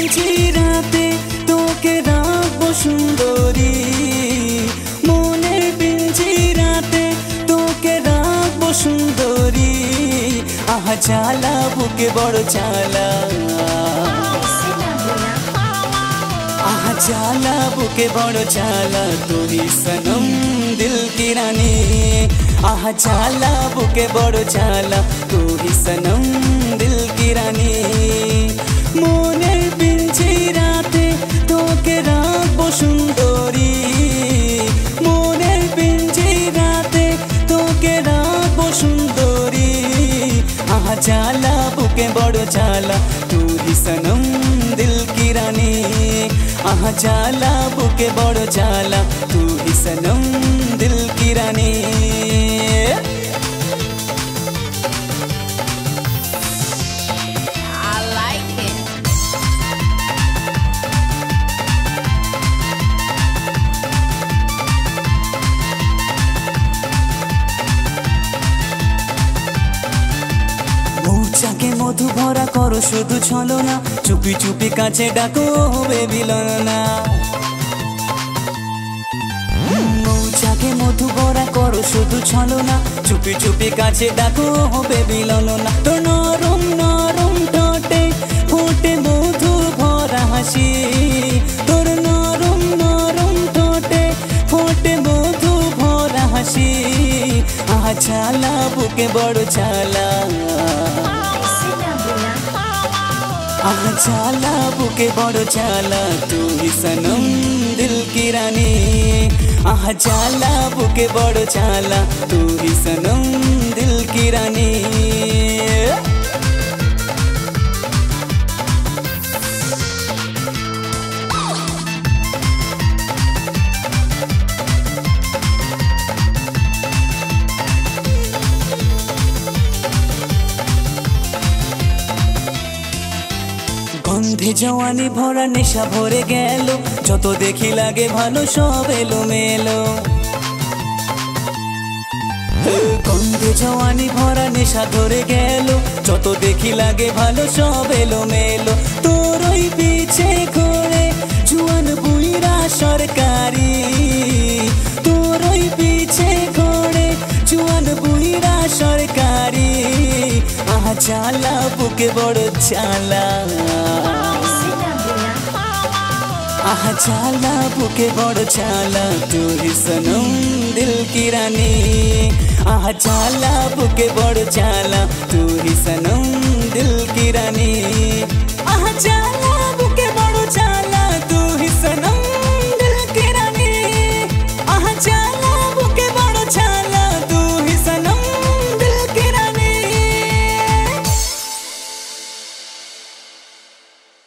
পিঞ্জিরাতে তোকে রাখবো সুন্দরী, মনের পিঞ্জিরাতে তোকে রাখবো সুন্দরী। আহা জ্বালা বুকে বড় জ্বালা, आहा जाला बुके बड़ो जाला तू ही सनम दिल की रानी। आहा जाला बुके बड़ो जाला तू ही सनम दिल की रानी। मोनेर पिंजिराते तोके राखबो सुंदरी, मोनेर पिंजिराते तोके राखबो सुंदरी। आहा जाला बुके बड़ो जाला तू ही सनम दिल की रानी। आहा जाला बुके बड़ो जाला तू ही सनम दिल की रानी। মৌচাকে মধু ভরা করো শুধু ছলনা, চুপি চুপি কাছে ডাকো বেবি ললনা। মৌচাকে মধু ভরা করো শুধু ছলনা, চুপি চুপি কাছে ডাকো বেবি ললনা। তোর নরম নরম ঠোঁটে ফোটে মধু ভরা হাসি, তোর নরম নরম ঠোঁটে ফোটে মধু ভরা হাসি। আহা জ্বালা বুকে বড় জ্বালা, आहा जाला बुके बड़ो जाला तू ही सनम दिल की रानी। आहा जाला बुके बड़ो जाला तू ही सनम दिल की रानी। গন্ধে জওয়ানি ভরা নেশা ভরে গেল, যত দেখি লাগে ভালো সব এলো মেলো। গন্ধে জওয়ানি ভরা নেশা ধরে গেল, যত দেখি লাগে ভালো সব এলো মেলো। তোর ওই পিছে ঘোরে জুয়ান বুইরা সরকারি, তোর ওই পিছে ঘোরে জুয়ান বুইরা সরকারি। आहा जाला बुके बड़ो जाला, आहा जाला बुके बड़ो जाला तू ही सनम दिल की रानी। आहा जाला बुके बड़ो जाला तू ही सनम दिल की रानी।